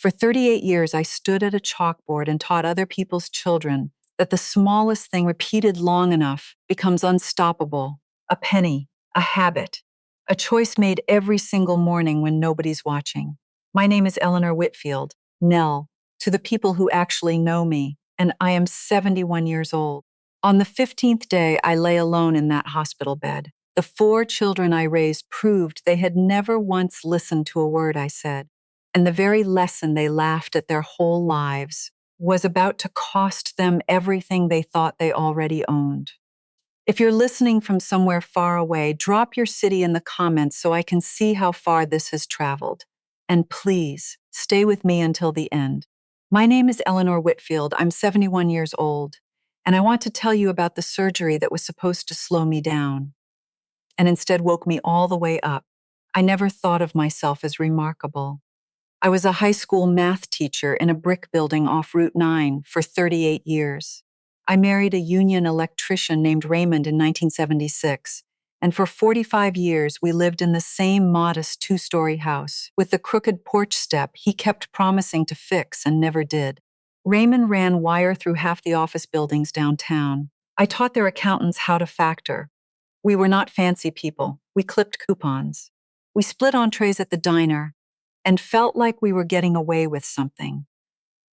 For 38 years, I stood at a chalkboard and taught other people's children that the smallest thing repeated long enough becomes unstoppable. A penny, a habit, a choice made every single morning when nobody's watching. My name is Eleanor Whitfield, Nell, to the people who actually know me, and I am 71 years old. On the 15th day, I lay alone in that hospital bed. The 4 children I raised proved they had never once listened to a word I said, and the very lesson they laughed at their whole lives was about to cost them everything they thought they already owned. If you're listening from somewhere far away, drop your city in the comments so I can see how far this has traveled. And please, stay with me until the end. My name is Eleanor Whitfield. I'm 71 years old, and I want to tell you about the surgery that was supposed to slow me down and instead woke me all the way up. I never thought of myself as remarkable. I was a high school math teacher in a brick building off Route 9 for 38 years. I married a union electrician named Raymond in 1976, and for 45 years we lived in the same modest 2-story house with the crooked porch step he kept promising to fix and never did. Raymond ran wire through half the office buildings downtown. I taught their accountants how to factor. We were not fancy people. We clipped coupons. We split entrees at the diner and felt like we were getting away with something.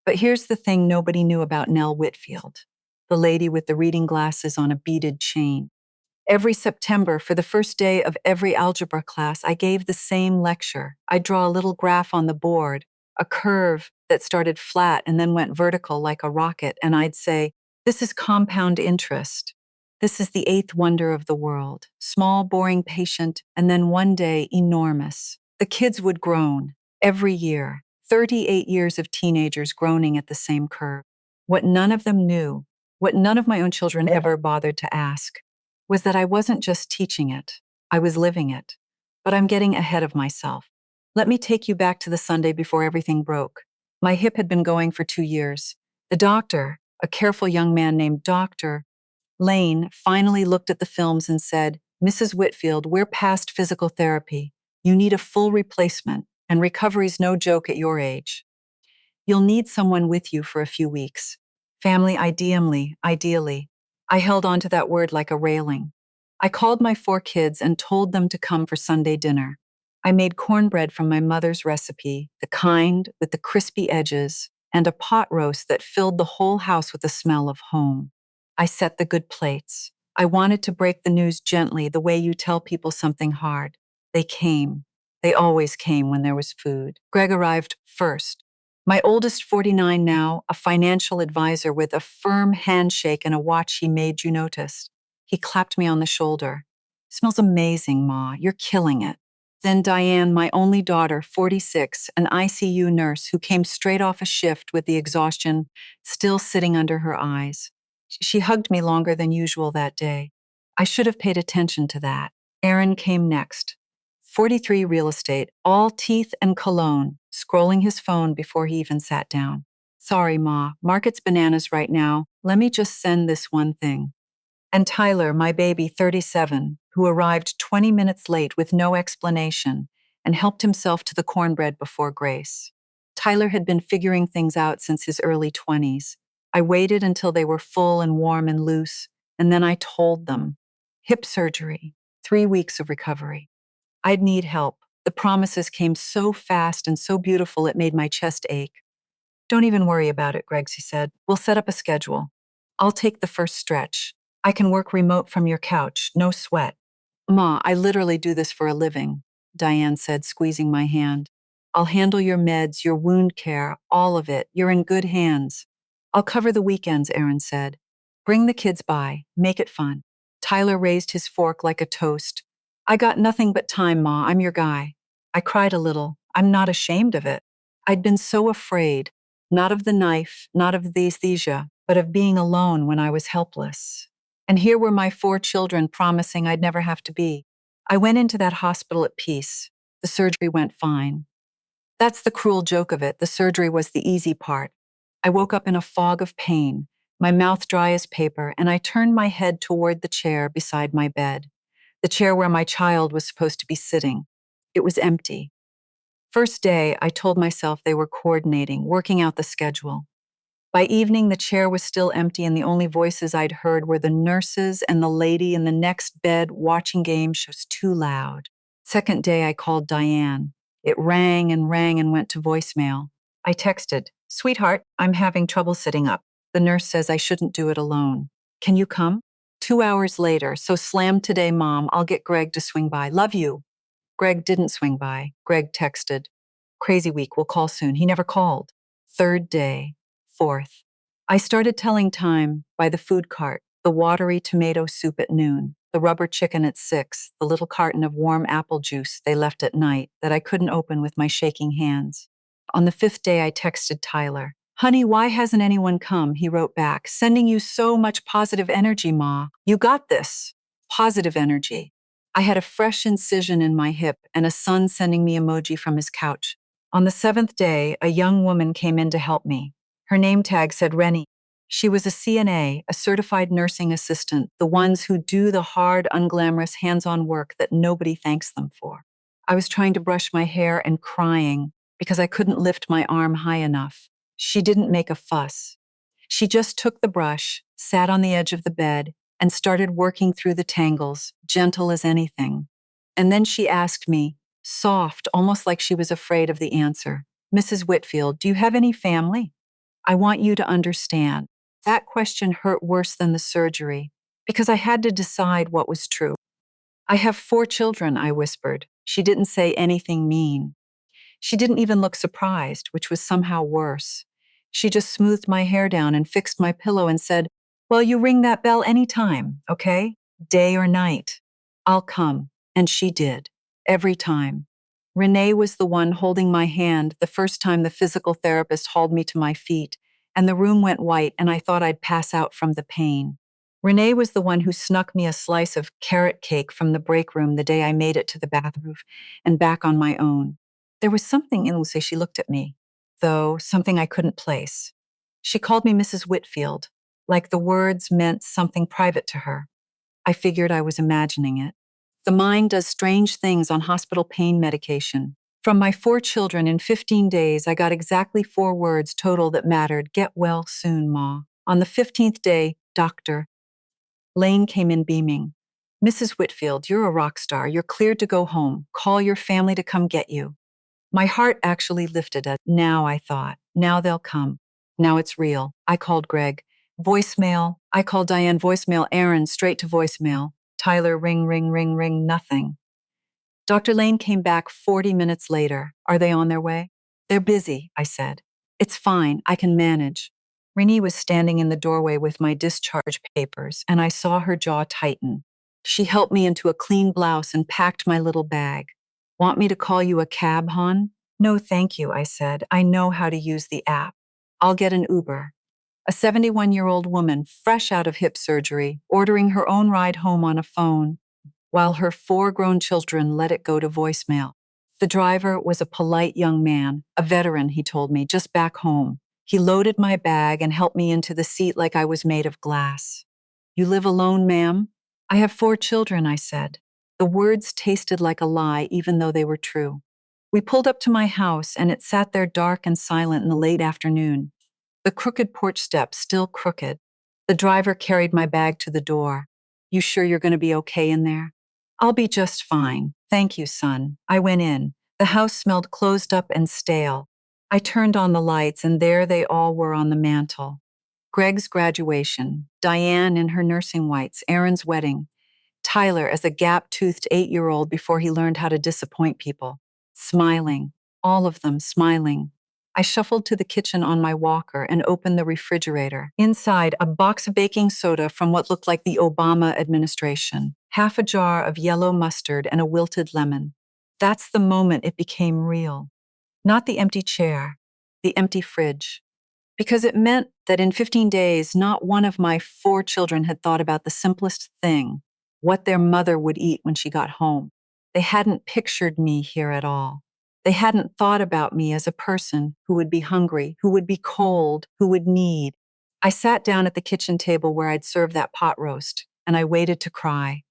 But here's the thing nobody knew about Nell Whitfield, the lady with the reading glasses on a beaded chain. Every September, for the first day of every algebra class, I gave the same lecture. I'd draw a little graph on the board, a curve that started flat and then went vertical like a rocket, and I'd say, "This is compound interest. This is the eighth wonder of the world. Small, boring, patient, and then one day, enormous." The kids would groan. Every year, 38 years of teenagers groaning at the same curve. What none of them knew, what none of my own children ever bothered to ask, was that I wasn't just teaching it, I was living it. But I'm getting ahead of myself. Let me take you back to the Sunday before everything broke. My hip had been going for 2 years. The doctor, a careful young man named Dr. Lane, finally looked at the films and said, "Mrs. Whitfield, we're past physical therapy. You need a full replacement, and recovery's no joke at your age. You'll need someone with you for a few weeks. Family ideally. I held on to that word like a railing. I called my 4 kids and told them to come for Sunday dinner. I made cornbread from my mother's recipe, the kind with the crispy edges, and a pot roast that filled the whole house with the smell of home. I set the good plates. I wanted to break the news gently, the way you tell people something hard. They came. They always came when there was food. Greg arrived first. My oldest, 49 now, a financial advisor with a firm handshake and a watch he made you notice. He clapped me on the shoulder. "Smells amazing, Ma. You're killing it." Then Diane, my only daughter, 46, an ICU nurse who came straight off a shift with the exhaustion still sitting under her eyes. She hugged me longer than usual that day. I should have paid attention to that. Aaron came next. 43 real estate, all teeth and cologne, scrolling his phone before he even sat down. "Sorry, Ma, market's bananas right now. Let me just send this one thing." And Tyler, my baby, 37, who arrived 20 minutes late with no explanation and helped himself to the cornbread before Grace. Tyler had been figuring things out since his early 20s. I waited until they were full and warm and loose, and then I told them. Hip surgery, 3 weeks of recovery. I'd need help. The promises came so fast and so beautiful it made my chest ache. "Don't even worry about it," Gregsy said. "We'll set up a schedule. I'll take the first stretch. I can work remote from your couch, no sweat." "Ma, I literally do this for a living," Diane said, squeezing my hand. "I'll handle your meds, your wound care, all of it. You're in good hands." "I'll cover the weekends," Aaron said. "Bring the kids by. Make it fun." Tyler raised his fork like a toast. "I got nothing but time, Ma. I'm your guy." I cried a little. I'm not ashamed of it. I'd been so afraid, not of the knife, not of the anesthesia, but of being alone when I was helpless. And here were my 4 children promising I'd never have to be. I went into that hospital at peace. The surgery went fine. That's the cruel joke of it. The surgery was the easy part. I woke up in a fog of pain, my mouth dry as paper, and I turned my head toward the chair beside my bed, the chair where my child was supposed to be sitting. It was empty. First day, I told myself they were coordinating, working out the schedule. By evening, the chair was still empty, and the only voices I'd heard were the nurses and the lady in the next bed watching game shows too loud. Second day, I called Diane. It rang and went to voicemail. I texted, "Sweetheart, I'm having trouble sitting up. The nurse says I shouldn't do it alone. Can you come?" 2 hours later, "So slammed today, Mom. I'll get Greg to swing by. Love you." Greg didn't swing by. Greg texted, "Crazy week, we'll call soon." He never called. Third day, fourth. I started telling time by the food cart, the watery tomato soup at noon, the rubber chicken at 6, the little carton of warm apple juice they left at night that I couldn't open with my shaking hands. On the fifth day, I texted Tyler. "Honey, why hasn't anyone come?" He wrote back, "Sending you so much positive energy, Ma. You got this." Positive energy. I had a fresh incision in my hip and a son sending me emoji from his couch. On the seventh day, a young woman came in to help me. Her name tag said Rennie. She was a CNA, a certified nursing assistant, the ones who do the hard, unglamorous, hands-on work that nobody thanks them for. I was trying to brush my hair and crying because I couldn't lift my arm high enough. She didn't make a fuss. She just took the brush, sat on the edge of the bed, and started working through the tangles, gentle as anything. And then she asked me, soft, almost like she was afraid of the answer, "Mrs. Whitfield, do you have any family? I want you to understand." That question hurt worse than the surgery, because I had to decide what was true. "I have 4 children," I whispered. She didn't say anything mean. She didn't even look surprised, which was somehow worse. She just smoothed my hair down and fixed my pillow and said, "Well, you ring that bell anytime, okay? Day or night. I'll come." And she did. Every time. Renee was the one holding my hand the first time the physical therapist hauled me to my feet, and the room went white and I thought I'd pass out from the pain. Renee was the one who snuck me a slice of carrot cake from the break room the day I made it to the bathroom and back on my own. There was something in the way she looked at me, though something I couldn't place. She called me Mrs. Whitfield, like the words meant something private to her. I figured I was imagining it. The mind does strange things on hospital pain medication. From my 4 children in 15 days, I got exactly 4 words total that mattered. "Get well soon, Ma." On the 15th day, Doctor Lane came in beaming. "Mrs. Whitfield, you're a rock star. You're cleared to go home. Call your family to come get you." My heart actually lifted at now, I thought. Now they'll come. Now it's real. I called Greg. Voicemail. I called Diane. Voicemail. Aaron, straight to voicemail. Tyler, ring, nothing. Dr. Lane came back 40 minutes later. "Are they on their way?" "They're busy," I said. "It's fine. I can manage." Renee was standing in the doorway with my discharge papers, and I saw her jaw tighten. She helped me into a clean blouse and packed my little bag. "Want me to call you a cab, hon?" "No, thank you," I said. "I know how to use the app. I'll get an Uber." A 71-year-old woman, fresh out of hip surgery, ordering her own ride home on a phone, while her 4 grown children let it go to voicemail. The driver was a polite young man, a veteran, he told me, just back home. He loaded my bag and helped me into the seat like I was made of glass. "You live alone, ma'am?" "I have 4 children," I said. The words tasted like a lie, even though they were true. We pulled up to my house, and it sat there dark and silent in the late afternoon. The crooked porch steps still crooked. The driver carried my bag to the door. "You sure you're going to be okay in there?" "I'll be just fine. Thank you, son." I went in. The house smelled closed up and stale. I turned on the lights, and there they all were on the mantel. Greg's graduation, Diane in her nursing whites, Aaron's wedding, Tyler as a gap-toothed 8-year-old before he learned how to disappoint people. Smiling. All of them smiling. I shuffled to the kitchen on my walker and opened the refrigerator. Inside, a box of baking soda from what looked like the Obama administration, half a jar of yellow mustard, and a wilted lemon. That's the moment it became real. Not the empty chair, the empty fridge. Because it meant that in 15 days, not one of my 4 children had thought about the simplest thing, what their mother would eat when she got home. They hadn't pictured me here at all. They hadn't thought about me as a person who would be hungry, who would be cold, who would need. I sat down at the kitchen table where I'd served that pot roast, and I waited to cry.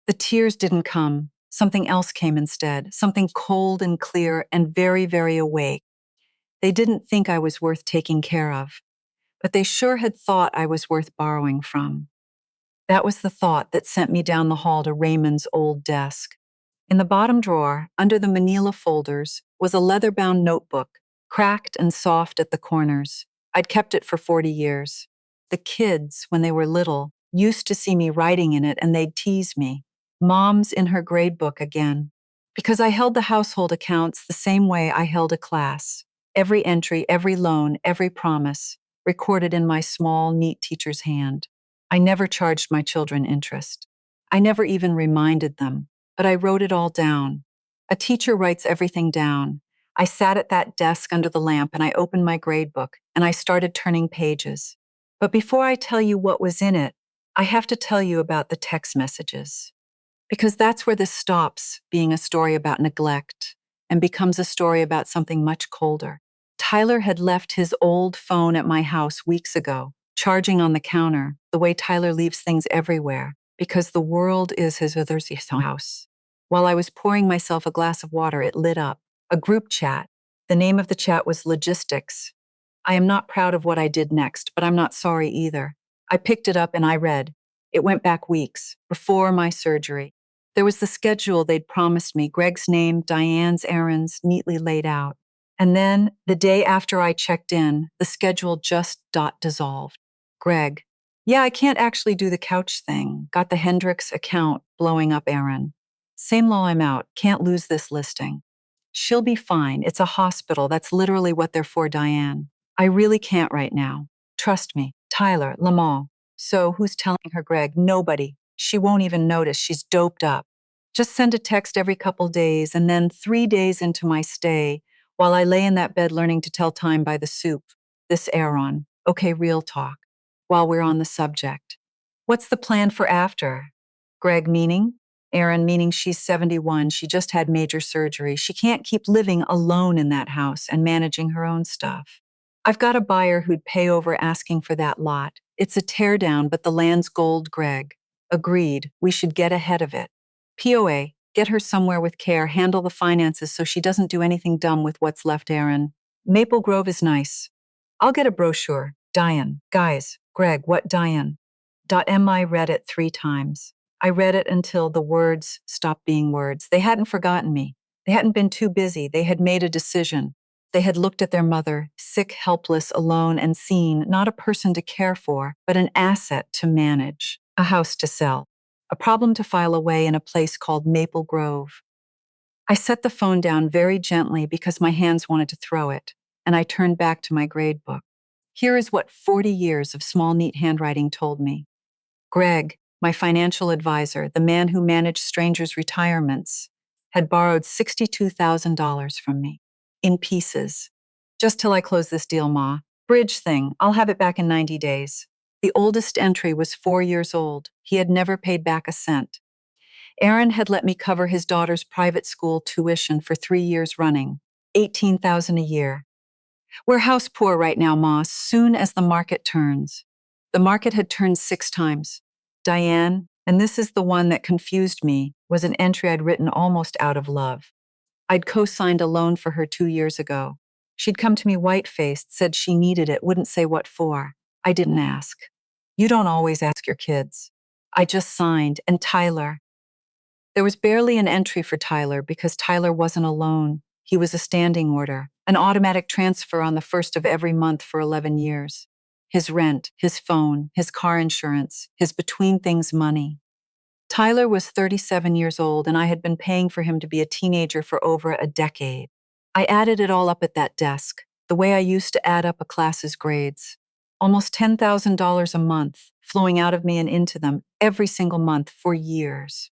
The tears didn't come. Something else came instead, something cold and clear and very, very awake. They didn't think I was worth taking care of, but they sure had thought I was worth borrowing from. That was the thought that sent me down the hall to Raymond's old desk. In the bottom drawer, under the manila folders, was a leather-bound notebook, cracked and soft at the corners. I'd kept it for 40 years. The kids, when they were little, used to see me writing in it and they'd tease me. Mom's in her grade book again. Because I held the household accounts the same way I held a class. Every entry, every loan, every promise, recorded in my small, neat teacher's hand. I never charged my children interest. I never even reminded them, but I wrote it all down. A teacher writes everything down. I sat at that desk under the lamp and I opened my grade book and I started turning pages. But before I tell you what was in it, I have to tell you about the text messages. Because that's where this stops being a story about neglect and becomes a story about something much colder. Tyler had left his old phone at my house weeks ago, charging on the counter, the way Tyler leaves things everywhere, because the world is his other's house. While I was pouring myself a glass of water, it lit up. A group chat. The name of the chat was Logistics. I am not proud of what I did next, but I'm not sorry either. I picked it up and I read. It went back weeks, before my surgery. There was the schedule they'd promised me, Greg's name, Diane's errands, neatly laid out. And then, the day after I checked in, the schedule just dissolved. Greg, yeah, I can't actually do the couch thing. Got the Hendricks account blowing up Aaron. Same law, I'm out. Can't lose this listing. She'll be fine. It's a hospital. That's literally what they're for, Diane. I really can't right now. Trust me. Tyler, Lamont. So who's telling her, Greg? Nobody. She won't even notice. She's doped up. Just send a text every couple days, and then 3 days into my stay, while I lay in that bed learning to tell time by the soup, this Aaron. Okay, real talk. While we're on the subject. What's the plan for after? Greg meaning? Aaron meaning she's 71, she just had major surgery. She can't keep living alone in that house and managing her own stuff. I've got a buyer who'd pay over asking for that lot. It's a teardown, but the land's gold, Greg. Agreed, we should get ahead of it. POA, get her somewhere with care, handle the finances so she doesn't do anything dumb with what's left, Aaron. Maple Grove is nice. I'll get a brochure. Diane, guys, Greg, what Diane? I read it 3 times. I read it until the words stopped being words. They hadn't forgotten me. They hadn't been too busy. They had made a decision. They had looked at their mother, sick, helpless, alone, and seen not a person to care for, but an asset to manage, a house to sell, a problem to file away in a place called Maple Grove. I set the phone down very gently because my hands wanted to throw it, and I turned back to my grade book. Here is what 40 years of small, neat handwriting told me. Greg, my financial advisor, the man who managed strangers' retirements, had borrowed $62,000 from me, in pieces. Just till I close this deal, Ma. Bridge thing, I'll have it back in 90 days. The oldest entry was 4 years old. He had never paid back a cent. Aaron had let me cover his daughter's private school tuition for 3 years running, $18,000 a year. We're house poor right now, Ma, soon as the market turns. The market had turned 6 times. Diane, and this is the one that confused me, was an entry I'd written almost out of love. I'd co-signed a loan for her 2 years ago. She'd come to me white-faced, said she needed it, wouldn't say what for. I didn't ask. You don't always ask your kids. I just signed, and Tyler. There was barely an entry for Tyler because Tyler wasn't a loan. He was a standing order, an automatic transfer on the first of every month for 11 years. His rent, his phone, his car insurance, his between things money. Tyler was 37 years old, and I had been paying for him to be a teenager for over a decade. I added it all up at that desk, the way I used to add up a class's grades. Almost $10,000 a month, flowing out of me and into them every single month for years.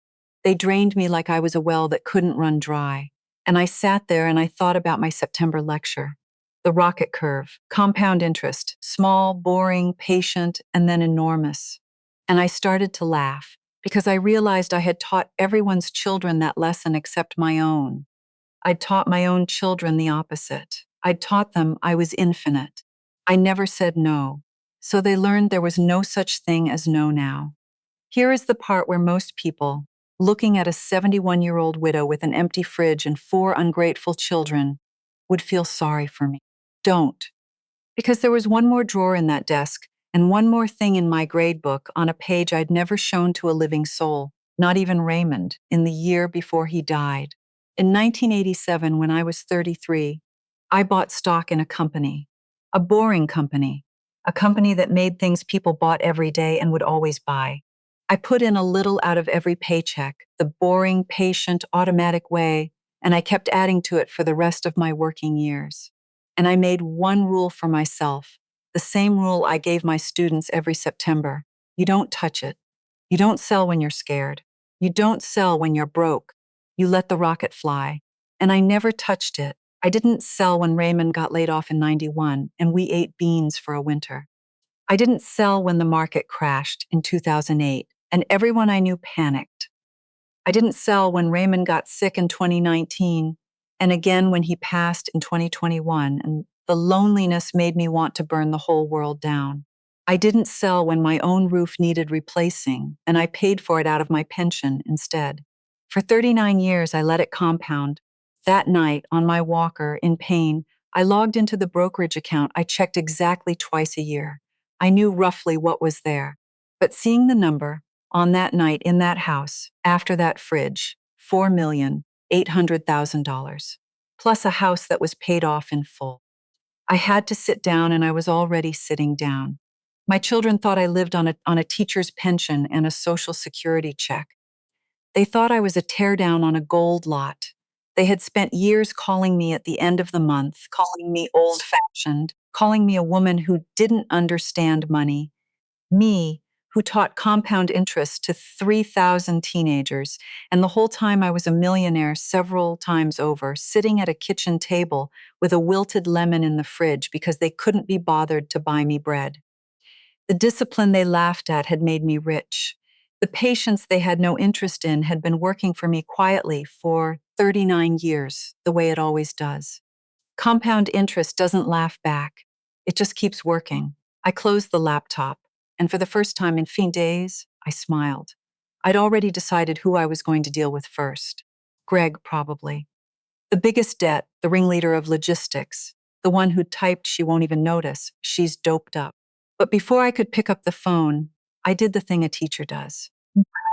They drained me like I was a well that couldn't run dry. And I sat there and I thought about my September lecture. The rocket curve, compound interest, small, boring, patient, and then enormous. And I started to laugh because I realized I had taught everyone's children that lesson except my own. I'd taught my own children the opposite. I'd taught them I was infinite. I never said no. So they learned there was no such thing as no now. Here is the part where most people, looking at a 71-year-old widow with an empty fridge and 4 ungrateful children, would feel sorry for me. Don't. Because there was one more drawer in that desk and one more thing in my grade book on a page I'd never shown to a living soul, not even Raymond, in the year before he died. In 1987, when I was 33, I bought stock in a boring company, a company that made things people bought every day and would always buy. I put in a little out of every paycheck, the boring, patient, automatic way, and I kept adding to it for the rest of my working years. And I made one rule for myself, the same rule I gave my students every September. You don't touch it. You don't sell when you're scared. You don't sell when you're broke. You let the rocket fly. And I never touched it. I didn't sell when Raymond got laid off in 91 and we ate beans for a winter. I didn't sell when the market crashed in 2008 and everyone I knew panicked. I didn't sell when Raymond got sick in 2019 and again when he passed in 2021, and the loneliness made me want to burn the whole world down. I didn't sell when my own roof needed replacing, and I paid for it out of my pension instead. For 39 years, I let it compound. That night, on my walker, in pain, I logged into the brokerage account I checked exactly twice a year. I knew roughly what was there. But seeing the number, on that night in that house, after that fridge, $4,800,000, plus a house that was paid off in full. I had to sit down and I was already sitting down. My children thought I lived on a teacher's pension and a social security check. They thought I was a teardown on a gold lot. They had spent years calling me at the end of the month, calling me old-fashioned, calling me a woman who didn't understand money. Me, who taught compound interest to 3,000 teenagers, and the whole time I was a millionaire several times over, sitting at a kitchen table with a wilted lemon in the fridge because they couldn't be bothered to buy me bread. The discipline they laughed at had made me rich. The patience they had no interest in had been working for me quietly for 39 years, the way it always does. Compound interest doesn't laugh back. It just keeps working. I closed the laptop, and for the first time in 15 days, I smiled. I'd already decided who I was going to deal with first. Greg, probably. The biggest debt, the ringleader of logistics, the one who typed she won't even notice, she's doped up. But before I could pick up the phone, I did the thing a teacher does.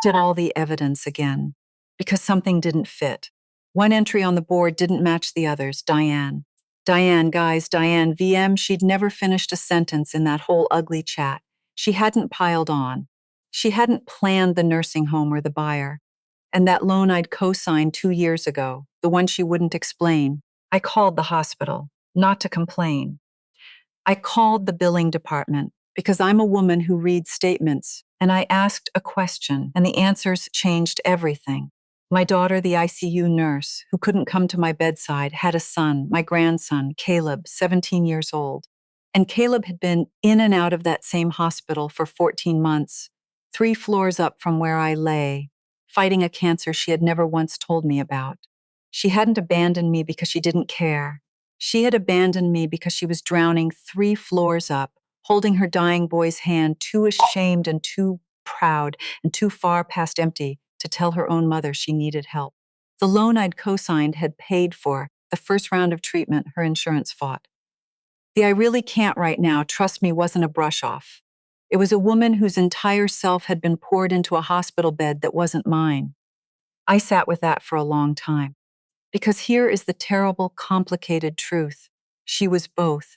Did all the evidence again, because something didn't fit. One entry on the board didn't match the others, Diane. Diane, guys, Diane, VM, she'd never finished a sentence in that whole ugly chat. She hadn't piled on. She hadn't planned the nursing home or the buyer. And that loan I'd co-signed 2 years ago, the one she wouldn't explain, I called the hospital, not to complain. I called the billing department because I'm a woman who reads statements, and I asked a question, and the answers changed everything. My daughter, the ICU nurse, who couldn't come to my bedside, had a son, my grandson, Caleb, 17 years old. And Caleb had been in and out of that same hospital for 14 months, 3 floors up from where I lay, fighting a cancer she had never once told me about. She hadn't abandoned me because she didn't care. She had abandoned me because she was drowning 3 floors up, holding her dying boy's hand, too ashamed and too proud and too far past empty to tell her own mother she needed help. The loan I'd co-signed had paid for the first round of treatment her insurance fought. The "I really can't right now, trust me" wasn't a brush off. It was a woman whose entire self had been poured into a hospital bed that wasn't mine. I sat with that for a long time. Because here is the terrible, complicated truth. She was both.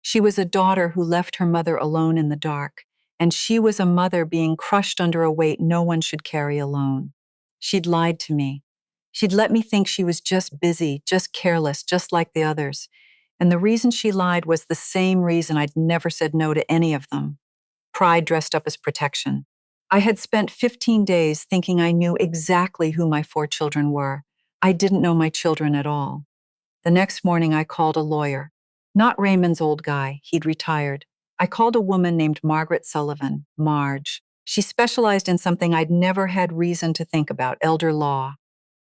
She was a daughter who left her mother alone in the dark, and she was a mother being crushed under a weight no one should carry alone. She'd lied to me. She'd let me think she was just busy, just careless, just like the others. And the reason she lied was the same reason I'd never said no to any of them. Pride dressed up as protection. I had spent 15 days thinking I knew exactly who my 4 children were. I didn't know my children at all. The next morning, I called a lawyer. Not Raymond's old guy, he'd retired. I called a woman named Margaret Sullivan, Marge. She specialized in something I'd never had reason to think about, elder law.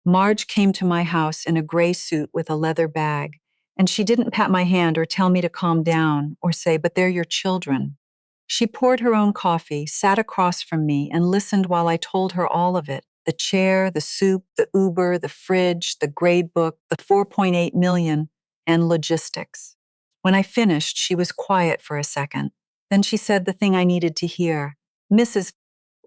Marge came to my house in a gray suit with a leather bag, and she didn't pat my hand or tell me to calm down or say, "But they're your children." She poured her own coffee, sat across from me, and listened while I told her all of it, the chair, the soup, the Uber, the fridge, the grade book, the 4.8 million, and logistics. When I finished, she was quiet for a second. Then she said the thing I needed to hear. Mrs.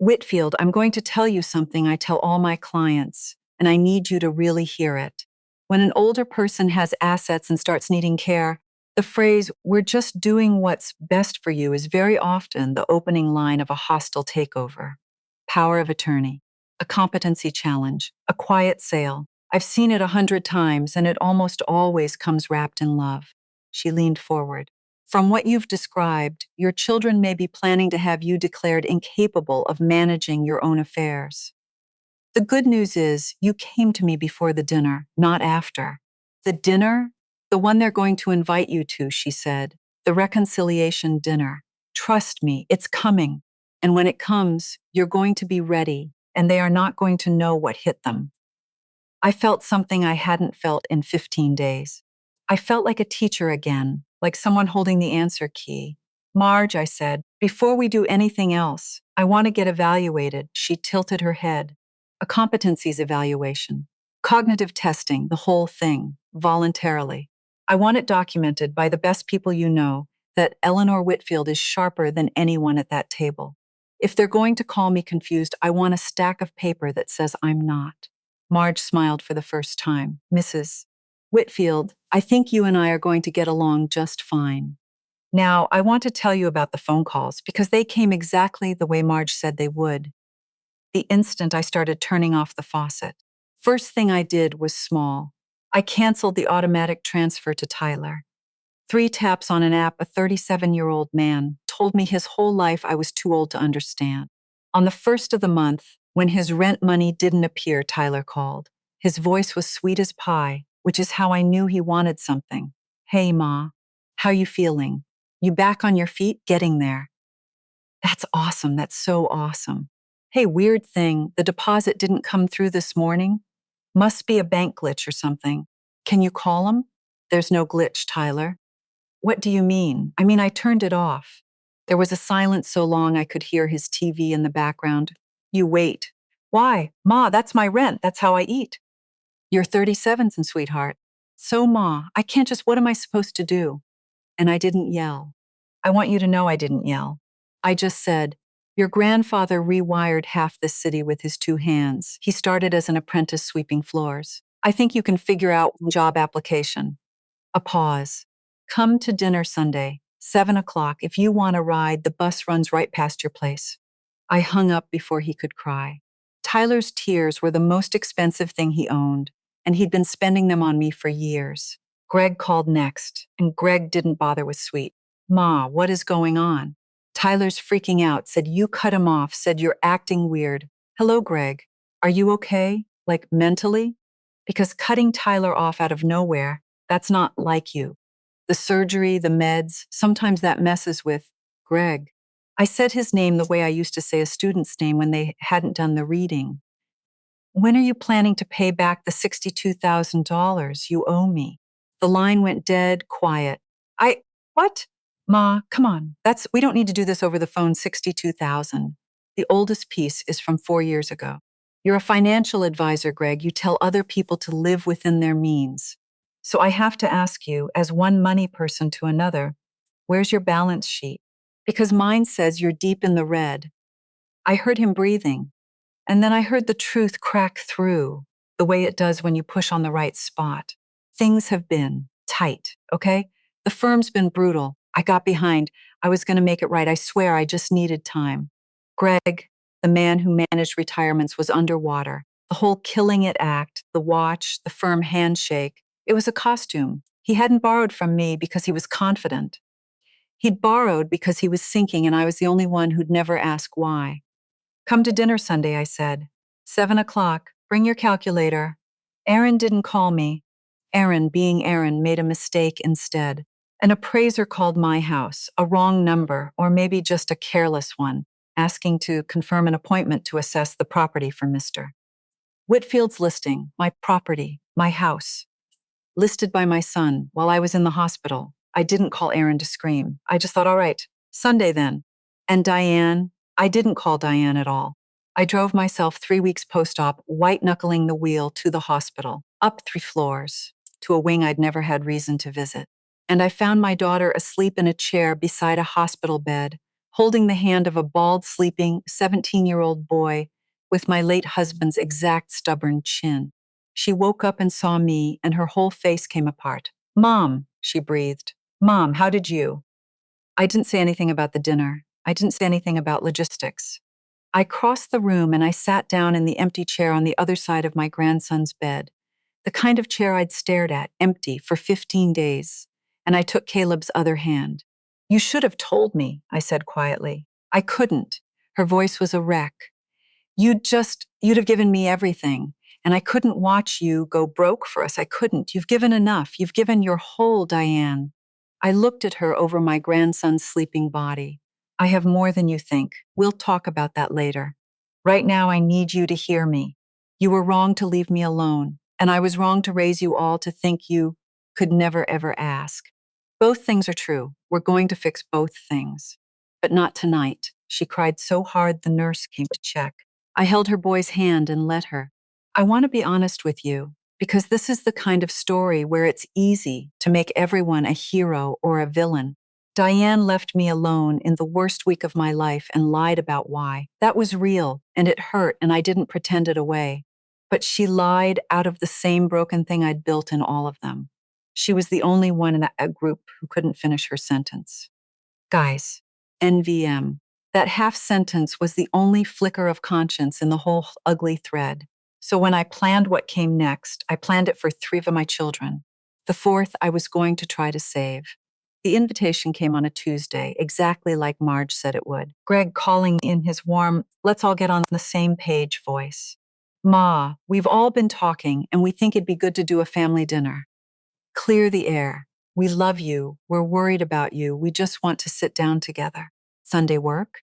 Whitfield, I'm going to tell you something I tell all my clients, and I need you to really hear it. When an older person has assets and starts needing care, the phrase, we're just doing what's best for you, is very often the opening line of a hostile takeover. Power of attorney, a competency challenge, a quiet sale. I've seen it 100 times, and it almost always comes wrapped in love. She leaned forward. From what you've described, your children may be planning to have you declared incapable of managing your own affairs. The good news is you came to me before the dinner, not after. The dinner? The one they're going to invite you to, she said. The reconciliation dinner. Trust me, it's coming. And when it comes, you're going to be ready, and they are not going to know what hit them. I felt something I hadn't felt in 15 days. I felt like a teacher again, like someone holding the answer key. Marge, I said, before we do anything else, I want to get evaluated. She tilted her head. A competencies evaluation. Cognitive testing, the whole thing, voluntarily. I want it documented by the best people you know that Eleanor Whitfield is sharper than anyone at that table. If they're going to call me confused, I want a stack of paper that says I'm not. Marge smiled for the first time. Mrs. Whitfield, I think you and I are going to get along just fine. Now, I want to tell you about the phone calls because they came exactly the way Marge said they would. The instant I started turning off the faucet. First thing I did was small. I canceled the automatic transfer to Tyler. 3 taps on an app, a 37-year-old man told me his whole life I was too old to understand. On the first of the month, when his rent money didn't appear, Tyler called. His voice was sweet as pie, which is how I knew he wanted something. Hey, Ma, how you feeling? You back on your feet? Getting there. That's awesome. That's so awesome. Hey, weird thing, the deposit didn't come through this morning? Must be a bank glitch or something. Can you call him? There's no glitch, Tyler. What do you mean? I mean, I turned it off. There was a silence so long I could hear his TV in the background. You wait. Why? Ma, that's my rent. That's how I eat. You're 37, sweetheart. So, Ma, I can't just, what am I supposed to do? And I didn't yell. I want you to know I didn't yell. I just said, your grandfather rewired half this city with his 2 hands. He started as an apprentice sweeping floors. I think you can figure out job application. A pause. Come to dinner Sunday, 7 o'clock. If you want a ride, the bus runs right past your place. I hung up before he could cry. Tyler's tears were the most expensive thing he owned, and he'd been spending them on me for years. Greg called next, and Greg didn't bother with sweet. Ma, what is going on? Tyler's freaking out, said you cut him off, said you're acting weird. Hello, Greg. Are you okay? Like mentally? Because cutting Tyler off out of nowhere, that's not like you. The surgery, the meds, sometimes that messes with Greg. I said his name the way I used to say a student's name when they hadn't done the reading. When are you planning to pay back the $62,000 you owe me? The line went dead quiet. What? Ma, come on. We don't need to do this over the phone. 62,000. The oldest piece is from 4 years ago. You're a financial advisor, Greg. You tell other people to live within their means. So I have to ask you, as one money person to another, where's your balance sheet? Because mine says you're deep in the red. I heard him breathing, and then I heard the truth crack through, the way it does when you push on the right spot. Things have been tight, okay? The firm's been brutal. I got behind. I was going to make it right. I swear I just needed time. Greg, the man who managed retirements, was underwater. The whole killing it act, the watch, the firm handshake, it was a costume. He hadn't borrowed from me because he was confident. He'd borrowed because he was sinking, and I was the only one who'd never ask why. Come to dinner Sunday, I said. 7 o'clock. Bring your calculator. Aaron didn't call me. Aaron, being Aaron, made a mistake instead. An appraiser called my house, a wrong number, or maybe just a careless one, asking to confirm an appointment to assess the property for Mr. Whitfield's listing, my property, my house. Listed by my son while I was in the hospital. I didn't call Aaron to scream. I just thought, all right, Sunday then. And Diane, I didn't call Diane at all. I drove myself 3 weeks post-op, white-knuckling the wheel to the hospital, up 3 floors, to a wing I'd never had reason to visit. And I found my daughter asleep in a chair beside a hospital bed, holding the hand of a bald, sleeping 17-year-old boy with my late husband's exact stubborn chin. She woke up and saw me, and her whole face came apart. "Mom," she breathed. "Mom, how did you?" I didn't say anything about the dinner. I didn't say anything about logistics. I crossed the room and I sat down in the empty chair on the other side of my grandson's bed, the kind of chair I'd stared at, empty, for 15 days. And I took Caleb's other hand. "You should have told me," I said quietly. "I couldn't." Her voice was a wreck. You'd have given me everything. And I couldn't watch you go broke for us. I couldn't. You've given enough. You've given your whole, Diane. I looked at her over my grandson's sleeping body. "I have more than you think. We'll talk about that later. Right now, I need you to hear me. You were wrong to leave me alone, and I was wrong to raise you all to think you could never ever ask. Both things are true. We're going to fix both things. But not tonight." She cried so hard the nurse came to check. I held her boy's hand and let her. "I want to be honest with you, because this is the kind of story where it's easy to make everyone a hero or a villain. Diane left me alone in the worst week of my life and lied about why. That was real, and it hurt, and I didn't pretend it away. But she lied out of the same broken thing I'd built in all of them. She was the only one in a group who couldn't finish her sentence. Guys, NVM. That half sentence was the only flicker of conscience in the whole ugly thread. So when I planned what came next, I planned it for 3 of my children. The fourth I was going to try to save. The invitation came on a Tuesday, exactly like Marge said it would. Greg calling in his warm, let's all get on the same page voice. "Ma, we've all been talking, and we think it'd be good to do a family dinner. Clear the air. We love you. We're worried about you. We just want to sit down together." Sunday work?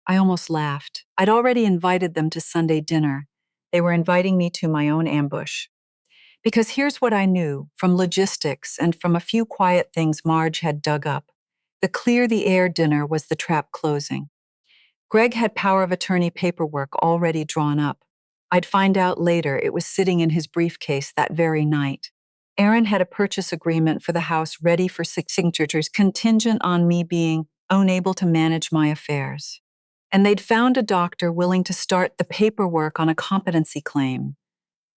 I almost laughed. I'd already invited them to Sunday dinner. They were inviting me to my own ambush. Because here's what I knew from logistics and from a few quiet things Marge had dug up. The clear the air dinner was the trap closing. Greg had power of attorney paperwork already drawn up. I'd find out later it was sitting in his briefcase that very night. Aaron had a purchase agreement for the house ready for signatures contingent on me being unable to manage my affairs. And they'd found a doctor willing to start the paperwork on a competency claim,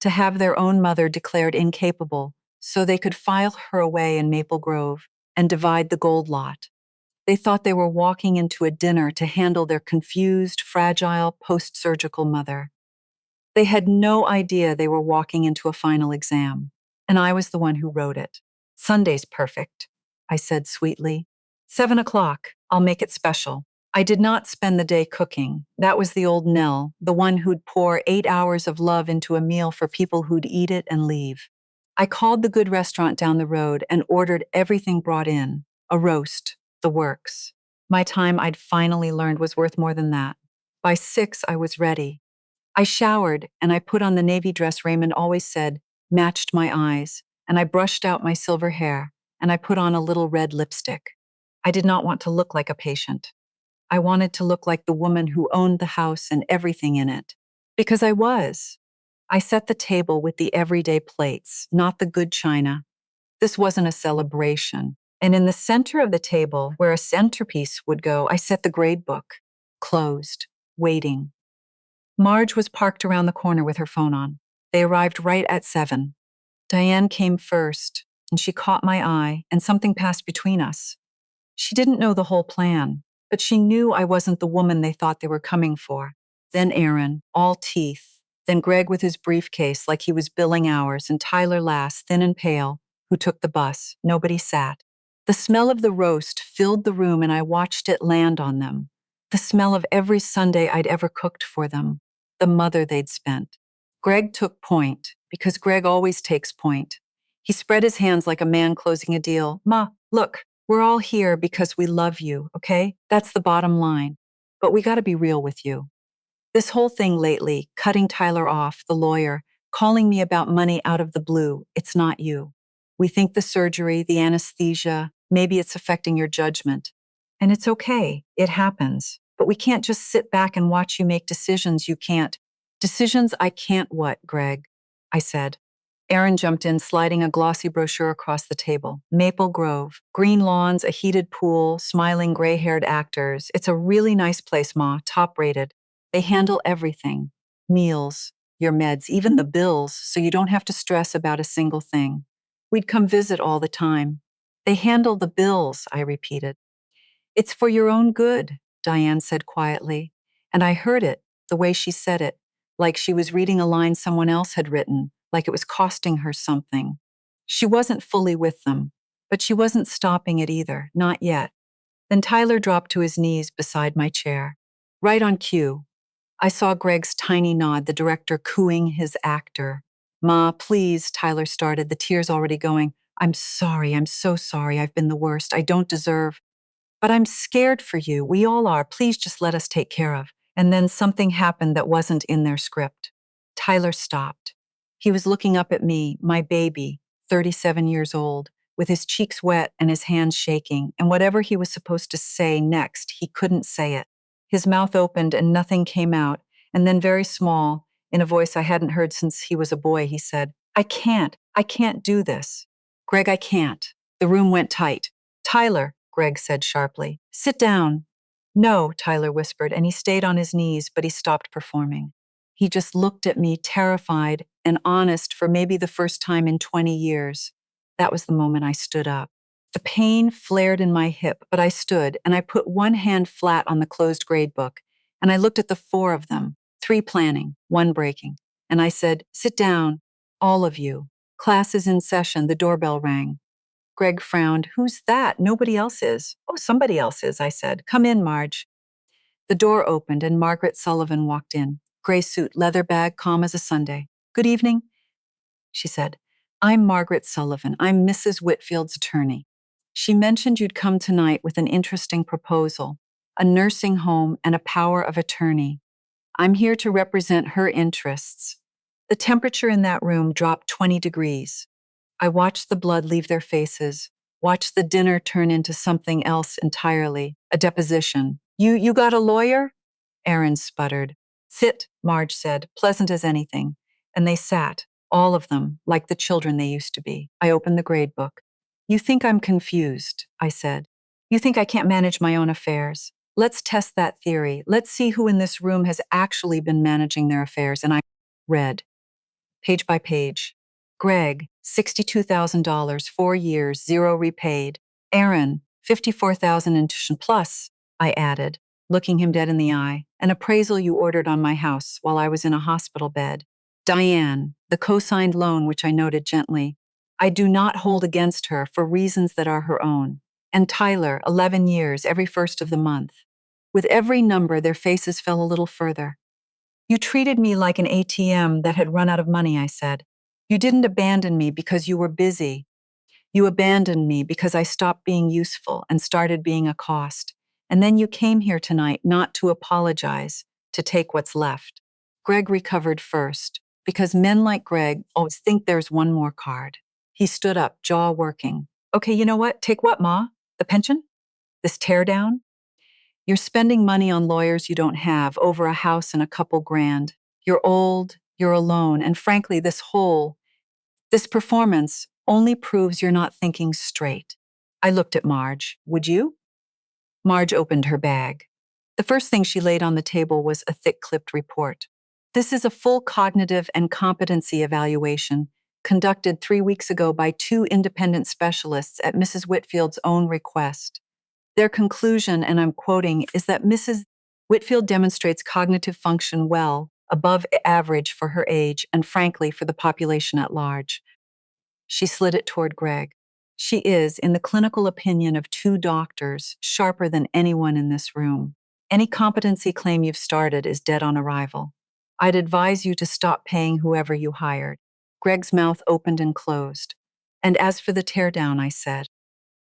to have their own mother declared incapable so they could file her away in Maple Grove and divide the gold lot. They thought they were walking into a dinner to handle their confused, fragile, post-surgical mother. They had no idea they were walking into a final exam, and I was the one who wrote it. "Sunday's perfect," I said sweetly. 7 o'clock, I'll make it special. I did not spend the day cooking. That was the old Nell, the one who'd pour 8 hours of love into a meal for people who'd eat it and leave. I called the good restaurant down the road and ordered everything brought in, a roast, the works. My time, I'd finally learned, was worth more than that. By 6, I was ready. I showered and I put on the navy dress Raymond always said matched my eyes, and I brushed out my silver hair, and I put on a little red lipstick. I did not want to look like a patient. I wanted to look like the woman who owned the house and everything in it. Because I was. I set the table with the everyday plates, not the good china. This wasn't a celebration. And in the center of the table, where a centerpiece would go, I set the grade book, closed, waiting. Marge was parked around the corner with her phone on. They arrived right at 7. Diane came first, and she caught my eye, and something passed between us. She didn't know the whole plan, but she knew I wasn't the woman they thought they were coming for. Then Aaron, all teeth. Then Greg with his briefcase like he was billing hours, and Tyler last, thin and pale, who took the bus. Nobody sat. The smell of the roast filled the room, and I watched it land on them. The smell of every Sunday I'd ever cooked for them. The mother they'd spent. Greg took point, because Greg always takes point. He spread his hands like a man closing a deal. "Ma, look, we're all here because we love you, okay? That's the bottom line. But we gotta be real with you. This whole thing lately, cutting Tyler off, the lawyer, calling me about money out of the blue, it's not you. We think the surgery, the anesthesia, maybe it's affecting your judgment. And it's okay, it happens. But we can't just sit back and watch you make decisions you can't. Decisions I can't what, Greg? I said. Aaron jumped in, sliding a glossy brochure across the table. Maple Grove, green lawns, a heated pool, smiling gray-haired actors. It's a really nice place, Ma, top-rated. They handle everything. Meals, your meds, even the bills, so you don't have to stress about a single thing. We'd come visit all the time. They handle the bills, I repeated. It's for your own good, Diane said quietly, and I heard it, the way she said it, like she was reading a line someone else had written, like it was costing her something. She wasn't fully with them, but she wasn't stopping it either, not yet. Then Tyler dropped to his knees beside my chair. Right on cue, I saw Greg's tiny nod, the director cooing his actor. Ma, please, Tyler started, the tears already going. I'm so sorry, I've been the worst, I don't deserve. But I'm scared for you. We all are. Please just let us take care of. And then something happened that wasn't in their script. Tyler stopped. He was looking up at me, my baby, 37 years old, with his cheeks wet and his hands shaking, and whatever he was supposed to say next, he couldn't say it. His mouth opened and nothing came out, and then very small, in a voice I hadn't heard since he was a boy, he said, I can't do this. Greg, I can't. The room went tight. Tyler, Greg said sharply. Sit down. No, Tyler whispered, and he stayed on his knees, but he stopped performing. He just looked at me, terrified and honest for maybe the first time in 20 years. That was the moment I stood up. The pain flared in my hip, but I stood and I put one hand flat on the closed grade book, and I looked at the four of them, three planning, one breaking, and I said, sit down, all of you. Class is in session. The doorbell rang. Greg frowned. Who's that? Nobody else is. Oh, somebody else is, I said. Come in, Marge. The door opened and Margaret Sullivan walked in. Gray suit, leather bag, calm as a Sunday. Good evening, she said. I'm Margaret Sullivan. I'm Mrs. Whitfield's attorney. She mentioned you'd come tonight with an interesting proposal, a nursing home and a power of attorney. I'm here to represent her interests. The temperature in that room dropped 20 degrees. I watched the blood leave their faces, watched the dinner turn into something else entirely, a deposition. You got a lawyer? Aaron sputtered. Sit, Marge said, pleasant as anything. And they sat, all of them, like the children they used to be. I opened the grade book. You think I'm confused, I said. You think I can't manage my own affairs. Let's test that theory. Let's see who in this room has actually been managing their affairs. And I read, page by page. Greg, $62,000, 4 years, zero repaid. Aaron, $54,000 in tuition plus, I added, looking him dead in the eye, an appraisal you ordered on my house while I was in a hospital bed. Diane, the co-signed loan which I noted gently. I do not hold against her for reasons that are her own. And Tyler, 11 years, every first of the month. With every number, their faces fell a little further. You treated me like an ATM that had run out of money, I said. You didn't abandon me because you were busy. You abandoned me because I stopped being useful and started being a cost. And then you came here tonight not to apologize, to take what's left. Greg recovered first, because men like Greg always think there's one more card. He stood up, jaw working. Okay, you know what? Take what, Ma? The pension? This teardown? You're spending money on lawyers you don't have, over a house and a couple grand. You're old, you're alone, and frankly, this performance only proves you're not thinking straight. I looked at Marge. Would you? Marge opened her bag. The first thing she laid on the table was a thick-clipped report. This is a full cognitive and competency evaluation conducted 3 weeks ago by 2 independent specialists at Mrs. Whitfield's own request. Their conclusion, and I'm quoting, is that Mrs. Whitfield demonstrates cognitive function well, above average for her age, and frankly, for the population at large. She slid it toward Greg. She is, in the clinical opinion of 2 doctors, sharper than anyone in this room. Any competency claim you've started is dead on arrival. I'd advise you to stop paying whoever you hired. Greg's mouth opened and closed. And as for the teardown, I said.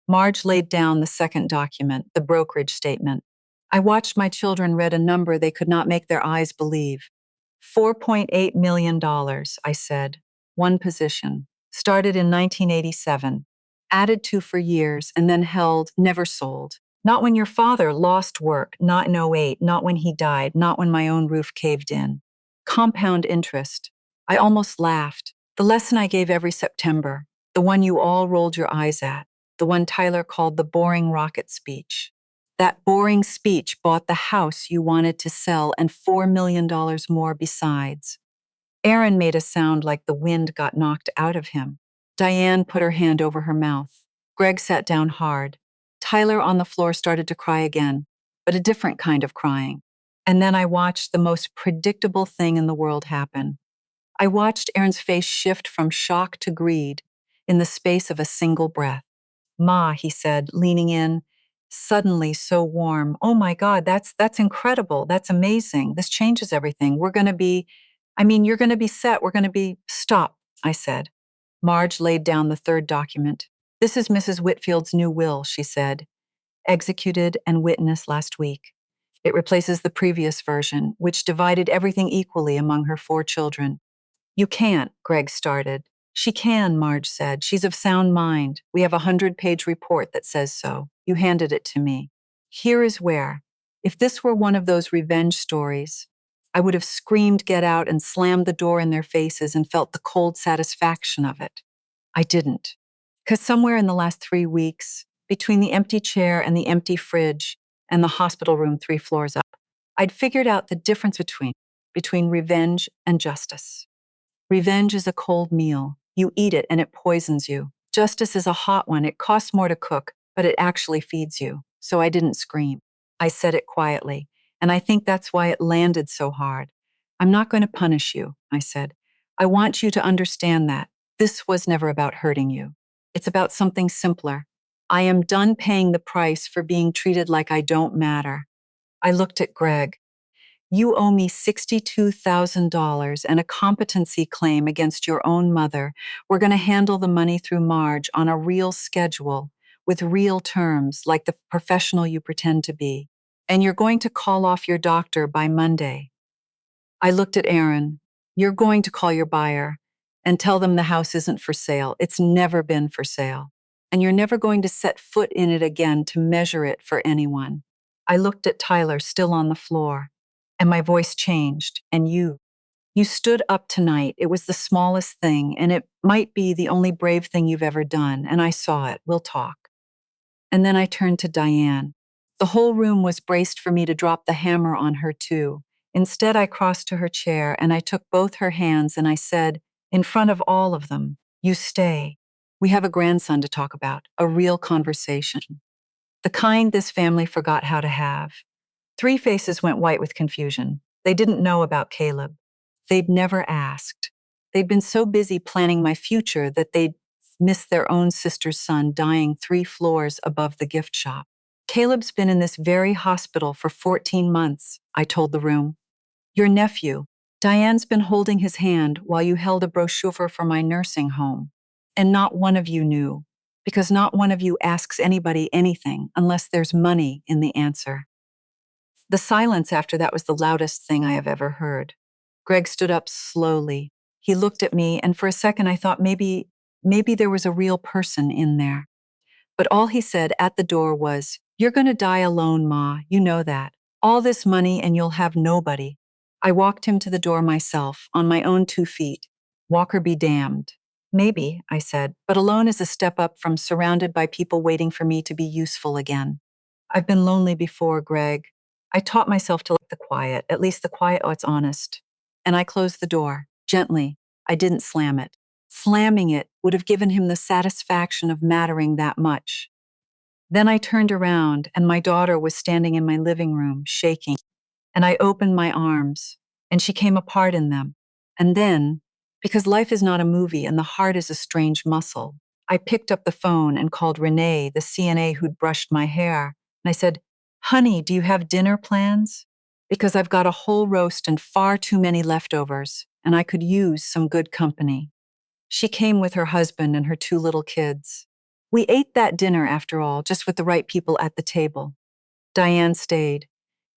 Marge laid down the second document, the brokerage statement. I watched my children read a number they could not make their eyes believe. $4.8 million, I said. One position. Started in 1987. Added to for years and then held, never sold. Not when your father lost work, not in '08, not when he died, not when my own roof caved in. Compound interest. I almost laughed. The lesson I gave every September, the one you all rolled your eyes at, the one Tyler called the boring rocket speech. That boring speech bought the house you wanted to sell and $4 million more besides. Aaron made a sound like the wind got knocked out of him. Diane put her hand over her mouth. Greg sat down hard. Tyler on the floor started to cry again, but a different kind of crying. And then I watched the most predictable thing in the world happen. I watched Aaron's face shift from shock to greed in the space of a single breath. Ma, he said, leaning in, suddenly so warm. Oh my God, that's incredible. That's amazing. This changes everything. You're going to be set. We're going to be, stop, I said. Marge laid down the third document. This is Mrs. Whitfield's new will, she said, executed and witnessed last week. It replaces the previous version, which divided everything equally among her 4 children. You can't, Greg started. She can, Marge said. She's of sound mind. We have a 100-page report that says so. You handed it to me. Here is where, if this were one of those revenge stories, I would have screamed get out and slammed the door in their faces and felt the cold satisfaction of it. I didn't. Because somewhere in the last 3 weeks, between the empty chair and the empty fridge and the hospital room 3 floors up, I'd figured out the difference between revenge and justice. Revenge is a cold meal. You eat it and it poisons you. Justice is a hot one. It costs more to cook, but it actually feeds you. So I didn't scream. I said it quietly, and I think that's why it landed so hard. I'm not going to punish you, I said. I want you to understand that this was never about hurting you. It's about something simpler. I am done paying the price for being treated like I don't matter. I looked at Greg. You owe me $62,000 and a competency claim against your own mother. We're going to handle the money through Marge on a real schedule, with real terms, like the professional you pretend to be. And you're going to call off your doctor by Monday. I looked at Aaron. You're going to call your buyer and tell them the house isn't for sale. It's never been for sale. And you're never going to set foot in it again to measure it for anyone. I looked at Tyler, still on the floor. And my voice changed. And you stood up tonight. It was the smallest thing, and it might be the only brave thing you've ever done. And I saw it. We'll talk. And then I turned to Diane. The whole room was braced for me to drop the hammer on her, too. Instead, I crossed to her chair and I took both her hands and I said, in front of all of them, you stay. We have a grandson to talk about, a real conversation. The kind this family forgot how to have. 3 faces went white with confusion. They didn't know about Caleb. They'd never asked. They'd been so busy planning my future that they'd missed their own sister's son dying 3 floors above the gift shop. Caleb's been in this very hospital for 14 months, I told the room. Your nephew, Diane's been holding his hand while you held a brochure for my nursing home. And not one of you knew, because not one of you asks anybody anything unless there's money in the answer. The silence after that was the loudest thing I have ever heard. Greg stood up slowly. He looked at me, and for a second I thought maybe there was a real person in there. But all he said at the door was, "You're going to die alone, Ma. You know that. All this money and you'll have nobody." I walked him to the door myself, on my own 2 feet. Walker be damned. Maybe, I said, but alone is a step up from surrounded by people waiting for me to be useful again. I've been lonely before, Greg. I taught myself to like the quiet, at least the quiet that's honest. And I closed the door, gently. I didn't slam it. Slamming it would have given him the satisfaction of mattering that much. Then I turned around, and my daughter was standing in my living room, shaking. And I opened my arms, and she came apart in them. And then, because life is not a movie and the heart is a strange muscle, I picked up the phone and called Renee, the CNA who'd brushed my hair. And I said, "Honey, do you have dinner plans? Because I've got a whole roast and far too many leftovers, and I could use some good company." She came with her husband and her 2 little kids. We ate that dinner, after all, just with the right people at the table. Diane stayed.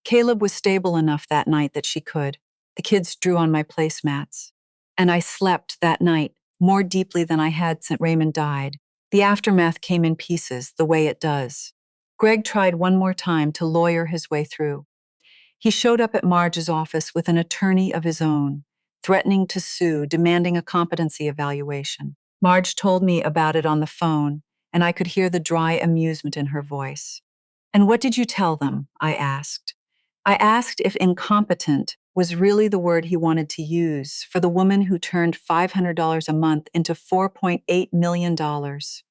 Caleb was stable enough that night that she could. The kids drew on my placemats. And I slept that night more deeply than I had since Raymond died. The aftermath came in pieces, the way it does. Greg tried one more time to lawyer his way through. He showed up at Marge's office with an attorney of his own, threatening to sue, demanding a competency evaluation. Marge told me about it on the phone, and I could hear the dry amusement in her voice. "And what did you tell them?" I asked. I asked if incompetent was really the word he wanted to use for the woman who turned $500 a month into $4.8 million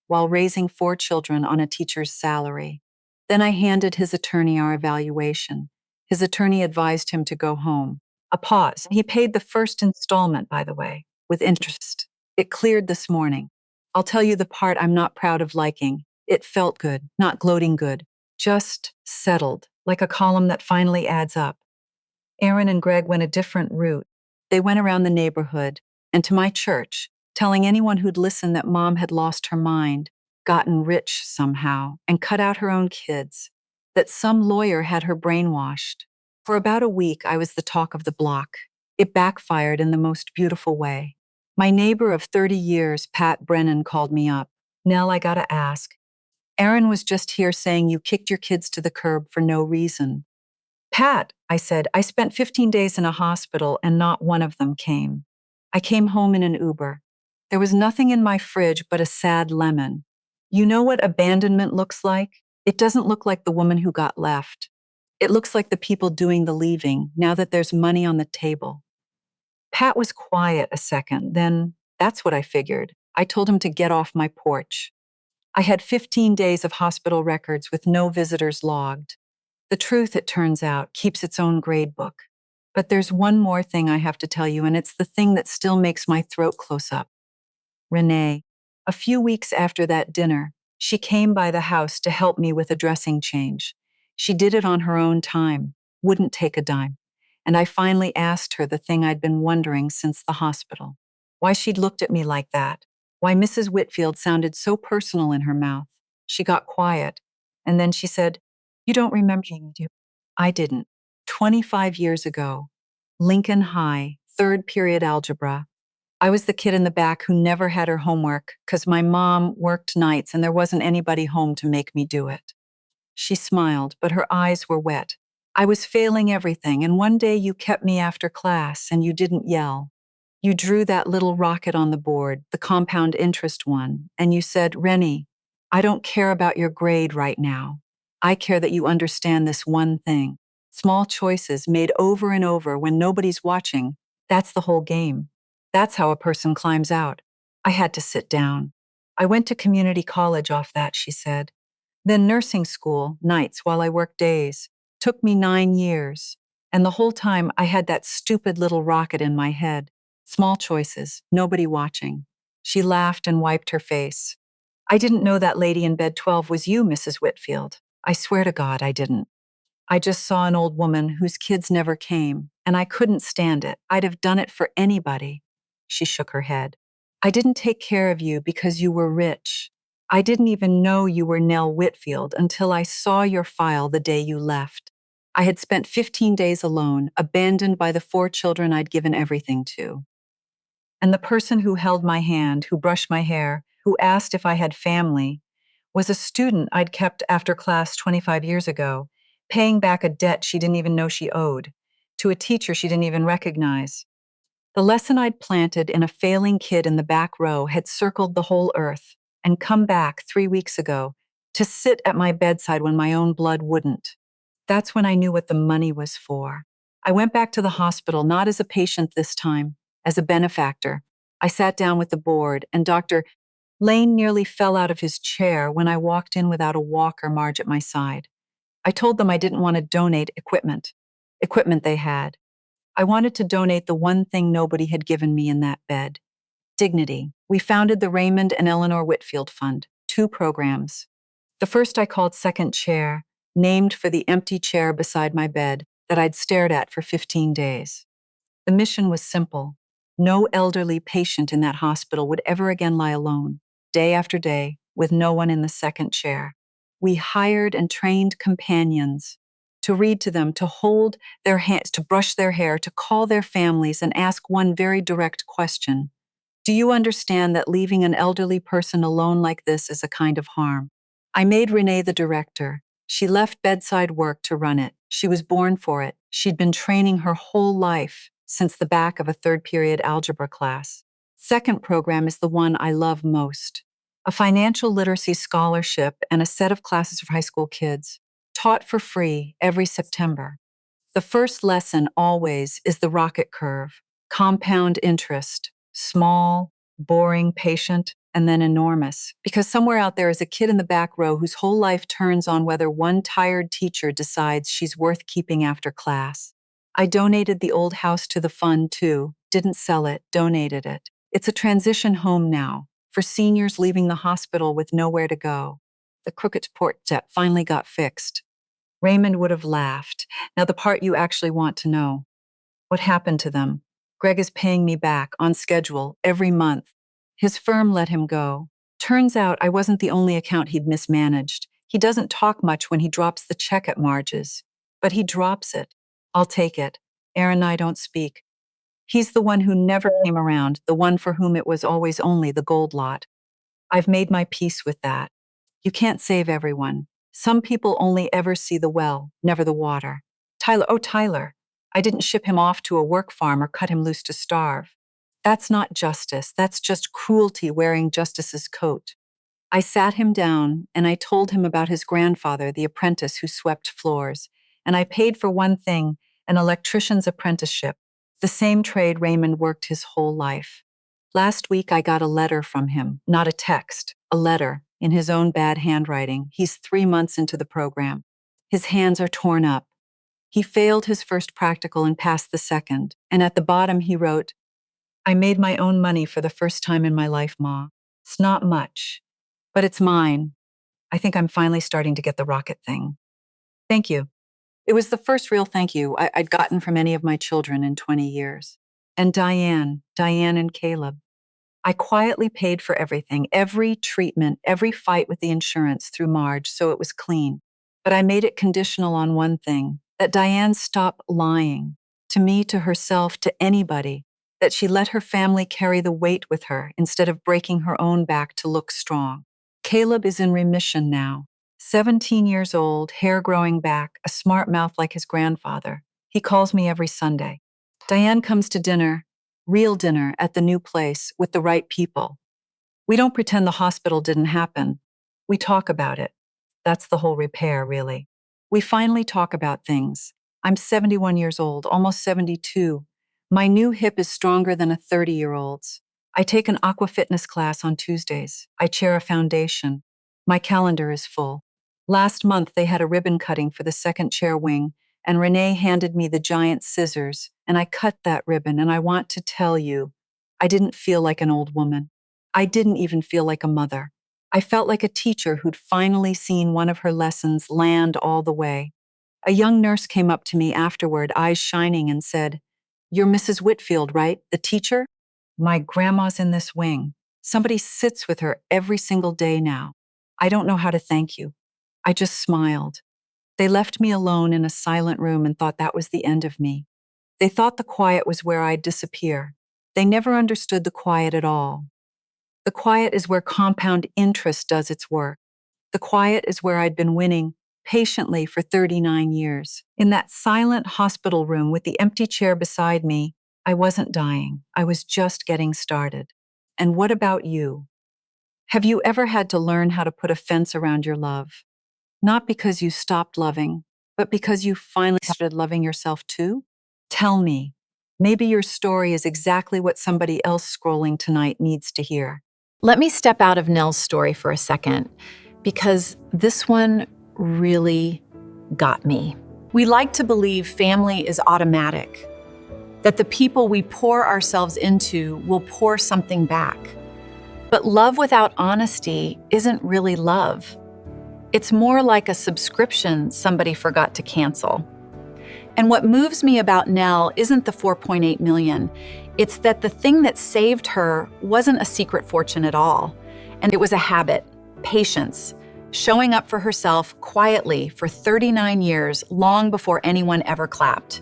while raising 4 children on a teacher's salary. Then I handed his attorney our evaluation. His attorney advised him to go home. A pause. He paid the first installment, by the way, with interest. It cleared this morning. I'll tell you the part I'm not proud of liking. It felt good, not gloating good, just settled, like a column that finally adds up. Aaron and Greg went a different route. They went around the neighborhood and to my church, telling anyone who'd listen that Mom had lost her mind, gotten rich somehow, and cut out her own kids, that some lawyer had her brainwashed. For about a week, I was the talk of the block. It backfired in the most beautiful way. My neighbor of 30 years, Pat Brennan, called me up. "Nell, I gotta ask. Aaron was just here saying you kicked your kids to the curb for no reason." "Pat," I said, "I spent 15 days in a hospital and not one of them came. I came home in an Uber. There was nothing in my fridge but a sad lemon. You know what abandonment looks like? It doesn't look like the woman who got left. It looks like the people doing the leaving now that there's money on the table." Pat was quiet a second, then, "That's what I figured." I told him to get off my porch. I had 15 days of hospital records with no visitors logged. The truth, it turns out, keeps its own grade book. But there's one more thing I have to tell you, and it's the thing that still makes my throat close up. Renee, a few weeks after that dinner, she came by the house to help me with a dressing change. She did it on her own time, wouldn't take a dime. And I finally asked her the thing I'd been wondering since the hospital. Why she'd looked at me like that. Why Mrs. Whitfield sounded so personal in her mouth. She got quiet, and then she said, "You don't remember me, do you?" I didn't. 25 years ago, Lincoln High, third period algebra. I was the kid in the back who never had her homework because my mom worked nights and there wasn't anybody home to make me do it. She smiled, but her eyes were wet. I was failing everything, and one day you kept me after class and you didn't yell. You drew that little rocket on the board, the compound interest one, and you said, "Rennie, I don't care about your grade right now. I care that you understand this one thing. Small choices made over and over when nobody's watching, that's the whole game. That's how a person climbs out." I had to sit down. "I went to community college off that," she said. "Then nursing school, nights while I worked days. Took me 9 years. And the whole time I had that stupid little rocket in my head. Small choices, nobody watching." She laughed and wiped her face. "I didn't know that lady in bed 12 was you, Mrs. Whitfield. I swear to God I didn't. I just saw an old woman whose kids never came, and I couldn't stand it. I'd have done it for anybody." She shook her head. "I didn't take care of you because you were rich. I didn't even know you were Nell Whitfield until I saw your file the day you left. I had spent 15 days alone, abandoned by the 4 children I'd given everything to. And the person who held my hand, who brushed my hair, who asked if I had family, was a student I'd kept after class 25 years ago, paying back a debt she didn't even know she owed, to a teacher she didn't even recognize. The lesson I'd planted in a failing kid in the back row had circled the whole earth and come back 3 weeks ago to sit at my bedside when my own blood wouldn't. That's when I knew what the money was for. I went back to the hospital, not as a patient this time, as a benefactor. I sat down with the board, and Dr. Lane nearly fell out of his chair when I walked in without a walker, Marge at my side. I told them I didn't want to donate equipment they had. I wanted to donate the one thing nobody had given me in that bed: dignity. We founded the Raymond and Eleanor Whitfield Fund, 2 programs. The first I called Second Chair, named for the empty chair beside my bed that I'd stared at for 15 days. The mission was simple. No elderly patient in that hospital would ever again lie alone, day after day, with no one in the second chair. We hired and trained companions to read to them, to hold their hands, to brush their hair, to call their families and ask one very direct question: "Do you understand that leaving an elderly person alone like this is a kind of harm?" I made Renee the director. She left bedside work to run it. She was born for it. She'd been training her whole life since the back of a third period algebra class. Second program is the one I love most. A financial literacy scholarship and a set of classes for high school kids, taught for free every September. The first lesson always is the rocket curve, compound interest, small, boring, patient, and then enormous. Because somewhere out there is a kid in the back row whose whole life turns on whether one tired teacher decides she's worth keeping after class. I donated the old house to the fund too, didn't sell it, donated it. It's a transition home now, for seniors leaving the hospital with nowhere to go. The crooked porch finally got fixed. Raymond would have laughed. Now, the part you actually want to know. What happened to them? Greg is paying me back, on schedule, every month. His firm let him go. Turns out I wasn't the only account he'd mismanaged. He doesn't talk much when he drops the check at Marge's. But he drops it. I'll take it. Aaron and I don't speak. He's the one who never came around, the one for whom it was always only the gold lot. I've made my peace with that. You can't save everyone. Some people only ever see the well, never the water. Tyler. I didn't ship him off to a work farm or cut him loose to starve. That's not justice. That's just cruelty wearing justice's coat. I sat him down and I told him about his grandfather, the apprentice who swept floors. And I paid for one thing, an electrician's apprenticeship, the same trade Raymond worked his whole life. Last week I got a letter from him, not a text, a letter, in his own bad handwriting. He's 3 months into the program. His hands are torn up. He failed his first practical and passed the second. And at the bottom he wrote, I made my own money for the first time in my life, Ma. It's not much, but it's mine. I think I'm finally starting to get the rocket thing. Thank you. It was the first real thank you I'd gotten from any of my children in 20 years. And Diane and Caleb. I quietly paid for everything, every treatment, every fight with the insurance through Marge, so it was clean. But I made it conditional on one thing, that Diane stop lying, to me, to herself, to anybody, that she let her family carry the weight with her instead of breaking her own back to look strong. Caleb is in remission now, 17 years old, hair growing back, a smart mouth like his grandfather. He calls me every Sunday. Diane comes to dinner, real dinner at the new place with the right people. We don't pretend the hospital didn't happen. We talk about it. That's the whole repair, really. We finally talk about things. I'm 71 years old, almost 72. My new hip is stronger than a 30-year-old's. I take an aqua fitness class on Tuesdays. I chair a foundation. My calendar is full. Last month, they had a ribbon cutting for the second chair wing, and Renee handed me the giant scissors, and I cut that ribbon, and I want to tell you, I didn't feel like an old woman. I didn't even feel like a mother. I felt like a teacher who'd finally seen one of her lessons land all the way. A young nurse came up to me afterward, eyes shining, and said, You're Mrs. Whitfield, right? The teacher? My grandma's in this wing. Somebody sits with her every single day now. I don't know how to thank you. I just smiled. They left me alone in a silent room and thought that was the end of me. They thought the quiet was where I'd disappear. They never understood the quiet at all. The quiet is where compound interest does its work. The quiet is where I'd been winning patiently for 39 years. In that silent hospital room with the empty chair beside me, I wasn't dying. I was just getting started. And what about you? Have you ever had to learn how to put a fence around your love? Not because you stopped loving, but because you finally started loving yourself too? Tell me. Maybe your story is exactly what somebody else scrolling tonight needs to hear. Let me step out of Nell's story for a second, because this one really got me. We like to believe family is automatic, that the people we pour ourselves into will pour something back. But love without honesty isn't really love. It's more like a subscription somebody forgot to cancel. And what moves me about Nell isn't the 4.8 million. It's that the thing that saved her wasn't a secret fortune at all. And it was a habit, patience, showing up for herself quietly for 39 years, long before anyone ever clapped.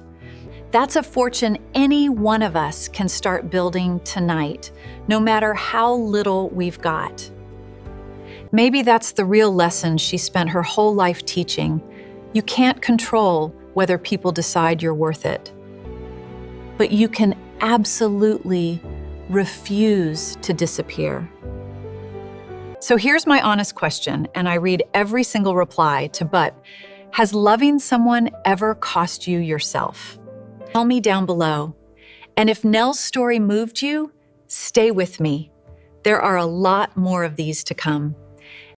That's a fortune any one of us can start building tonight, no matter how little we've got. Maybe that's the real lesson she spent her whole life teaching. You can't control whether people decide you're worth it, but you can absolutely refuse to disappear. So here's my honest question, and I read every single reply to But has loving someone ever cost you yourself? Tell me down below. And if Nell's story moved you, stay with me. There are a lot more of these to come.